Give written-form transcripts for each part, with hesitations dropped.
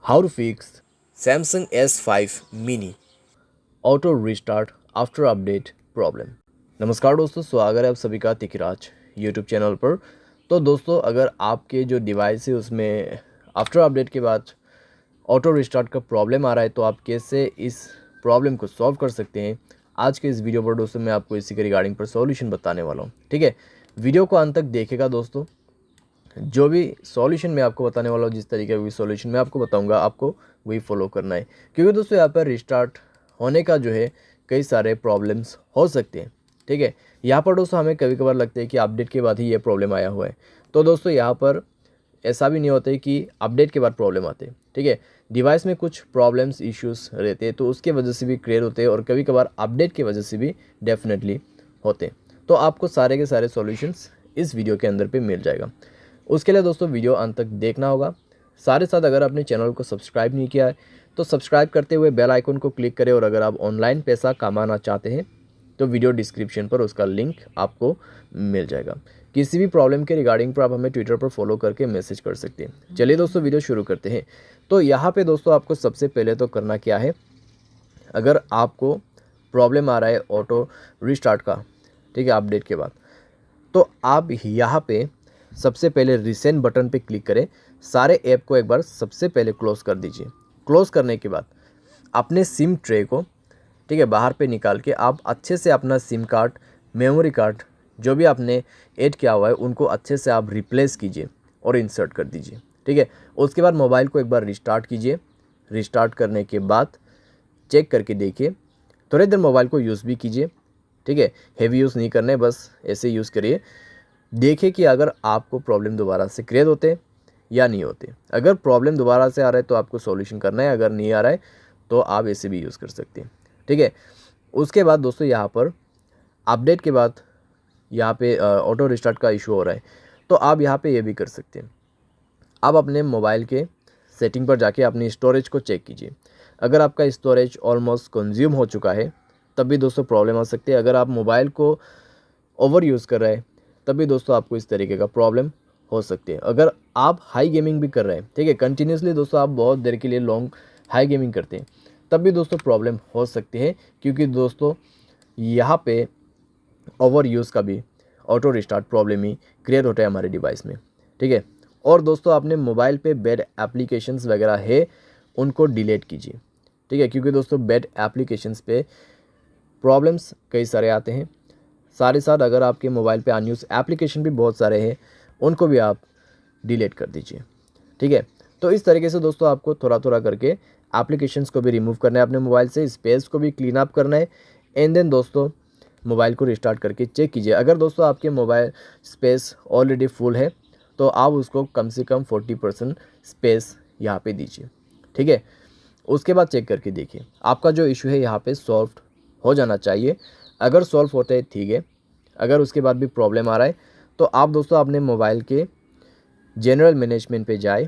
How to fix Samsung S5 Mini Auto Restart After Update Problem। नमस्कार दोस्तों, स्वागत है आप सभी का तिकराज यूट्यूब चैनल पर। तो दोस्तों, अगर आपके जो डिवाइस है उसमें आफ्टर अपडेट के बाद ऑटो रिस्टार्ट का प्रॉब्लम आ रहा है तो आप कैसे इस प्रॉब्लम को सॉल्व कर सकते हैं, आज के इस वीडियो पर दोस्तों मैं आपको इसी के रिगार्डिंग पर सॉल्यूशन बताने वाला हूँ। ठीक है, वीडियो को अंत तक देखेगा दोस्तों। जो भी सॉल्यूशन मैं आपको बताने वाला हूँ, जिस तरीके का भी सॉल्यूशन मैं आपको बताऊंगा, आपको वही फॉलो करना है, क्योंकि दोस्तों यहाँ पर रिस्टार्ट होने का जो है कई सारे प्रॉब्लम्स हो सकते हैं। ठीक है, यहाँ पर दोस्तों हमें कभी कभार लगता है कि अपडेट के बाद ही ये प्रॉब्लम आया हुआ है, तो दोस्तों यहाँ पर ऐसा भी नहीं होता है कि अपडेट के बाद प्रॉब्लम आते हैं। ठीक है, डिवाइस में कुछ प्रॉब्लम्स इश्यूज़ रहते हैं तो उसके वजह से भी क्लियर होते हैं, और कभी कभार अपडेट की वजह से भी डेफिनेटली होते हैं। तो आपको सारे के सारे सॉल्यूशंस इस वीडियो के अंदर पे मिल जाएगा। उसके लिए दोस्तों वीडियो अंत तक देखना होगा। साथ ही साथ अगर आपने चैनल को सब्सक्राइब नहीं किया है तो सब्सक्राइब करते हुए बेल आइकन को क्लिक करें, और अगर आप ऑनलाइन पैसा कमाना चाहते हैं तो वीडियो डिस्क्रिप्शन पर उसका लिंक आपको मिल जाएगा। किसी भी प्रॉब्लम के रिगार्डिंग पर आप हमें ट्विटर पर फॉलो करके मैसेज कर सकते हैं। चलिए दोस्तों, वीडियो शुरू करते हैं। तो यहाँ पे दोस्तों आपको सबसे पहले तो करना क्या है, अगर आपको प्रॉब्लम आ रहा है ऑटो रिस्टार्ट का, ठीक है, अपडेट के बाद, तो आप यहाँ पे सबसे पहले रिसेंट बटन पे क्लिक करें। सारे ऐप को एक बार सबसे पहले क्लोज़ कर दीजिए। क्लोज़ करने के बाद अपने सिम ट्रे को, ठीक है, बाहर पे निकाल के आप अच्छे से अपना सिम कार्ड, मेमोरी कार्ड जो भी आपने ऐड किया हुआ है उनको अच्छे से आप रिप्लेस कीजिए और इंसर्ट कर दीजिए। ठीक है, उसके बाद मोबाइल को एक बार रिस्टार्ट कीजिए। रिस्टार्ट करने के बाद चेक करके देखिए, थोड़ी देर मोबाइल को यूज़ भी कीजिए। ठीक है, हेवी यूज़ नहीं करना है, बस ऐसे यूज़ करिए। देखिए कि अगर आपको प्रॉब्लम दोबारा से क्रिएट होते या नहीं होते। अगर प्रॉब्लम दोबारा से आ रहा है तो आपको सॉल्यूशन करना है, अगर नहीं आ रहा है तो आप ऐसे भी यूज़ कर सकते हैं। ठीक है, उसके बाद दोस्तों यहाँ पर अपडेट के बाद यहाँ पे ऑटो रिस्टार्ट का इशू हो रहा है, तो आप यहाँ पे ये भी कर सकते हैं। आप अपने मोबाइल के सेटिंग पर जाके अपनी स्टोरेज को चेक कीजिए। अगर आपका स्टोरेज ऑलमोस्ट कंज्यूम हो चुका है तब भी दोस्तों प्रॉब्लम आ सकती है। अगर आप मोबाइल को ओवर यूज़ कर रहे हैं तब भी दोस्तों आपको इस तरीके का प्रॉब्लम हो सकती है। अगर आप हाई गेमिंग भी कर रहे हैं, ठीक है, कंटिन्यूसली दोस्तों आप बहुत देर के लिए लॉन्ग हाई गेमिंग करते हैं, तब भी दोस्तों प्रॉब्लम हो सकती है, क्योंकि दोस्तों यहाँ पे ओवर यूज़ का भी ऑटो रिस्टार्ट प्रॉब्लम ही क्रिएट होता है हमारे डिवाइस में। ठीक है, और दोस्तों अपने मोबाइल पे बैड एप्लीकेशंस वगैरह है उनको डिलीट कीजिए। ठीक है, क्योंकि दोस्तों बैड एप्लीकेशंस पे प्रॉब्लम्स कई सारे आते हैं। साथ ही साथ अगर आपके मोबाइल पे अनयूज़ एप्लीकेशन भी बहुत सारे हैं उनको भी आप डिलीट कर दीजिए। ठीक है, तो इस तरीके से दोस्तों आपको थोड़ा थोड़ा करके एप्लीकेशंस को भी रिमूव करना है अपने मोबाइल से, स्पेस को भी क्लीन अप करना है। एंड देन दोस्तों मोबाइल को रिस्टार्ट करके चेक कीजिए। अगर दोस्तों आपके मोबाइल स्पेस ऑलरेडी फुल है तो आप उसको कम से कम 40% स्पेस यहाँ पे दीजिए। ठीक है, उसके बाद चेक करके देखिए, आपका जो इशू है यहाँ पे सॉल्व हो जाना चाहिए। अगर सॉल्व होता है ठीक है, अगर उसके बाद भी प्रॉब्लम आ रहा है तो आप दोस्तों अपने मोबाइल के जनरल मैनेजमेंट पे जाए,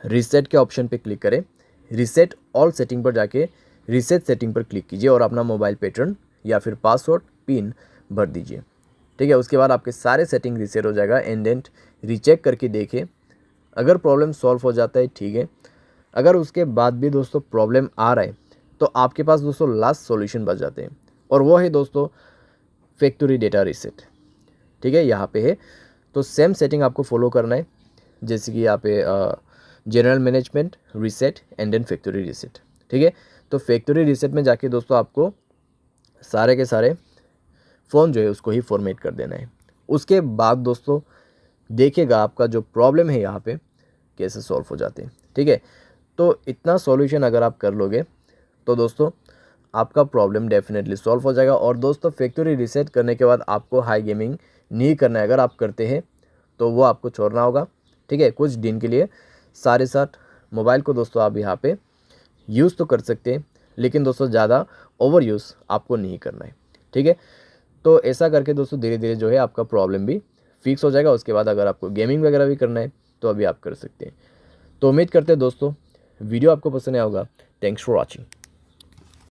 रीसेट के ऑप्शन पे क्लिक करें, रीसेट ऑल सेटिंग पर जाके रीसेट सेटिंग पर क्लिक कीजिए और अपना मोबाइल पैटर्न या फिर पासवर्ड पिन भर दीजिए। ठीक है, उसके बाद आपके सारे सेटिंग रीसेट हो जाएगा। एंड देन रीचेक करके देखें, अगर प्रॉब्लम सॉल्व हो जाता है ठीक है, अगर उसके बाद भी दोस्तों प्रॉब्लम आ रहा है तो आपके पास दोस्तों लास्ट सॉल्यूशन बच जाते हैं, और वो है दोस्तों फैक्ट्री डेटा रीसेट। ठीक है, यहाँ पे है तो सेम सेटिंग आपको फॉलो करना है, जैसे कि यहाँ पे general management, reset and then factory reset. ठीक है, तो फैक्ट्री रीसेट में जाके दोस्तों आपको सारे के सारे फ़ोन जो है उसको ही फॉर्मेट कर देना है। उसके बाद दोस्तों देखिएगा आपका जो प्रॉब्लम है यहाँ पे कैसे सॉल्व हो जाते हैं। ठीक है, तो इतना सॉल्यूशन अगर आप कर लोगे तो दोस्तों आपका प्रॉब्लम डेफिनेटली सॉल्व हो जाएगा। और दोस्तों फैक्ट्री रीसेट करने के बाद आपको हाई गेमिंग नहीं करना है। अगर आप करते हैं तो वो आपको छोड़ना होगा। ठीक है, कुछ दिन के लिए। सारे साथ मोबाइल को दोस्तों आप यहाँ पे यूज़ तो कर सकते हैं, लेकिन दोस्तों ज़्यादा ओवर यूज़ आपको नहीं करना है। ठीक है, तो ऐसा करके दोस्तों धीरे धीरे जो है आपका प्रॉब्लम भी फिक्स हो जाएगा। उसके बाद अगर आपको गेमिंग वगैरह भी करना है तो अभी आप कर सकते हैं। तो उम्मीद करते हैं दोस्तों वीडियो आपको पसंद आया होगा। Thanks for watching.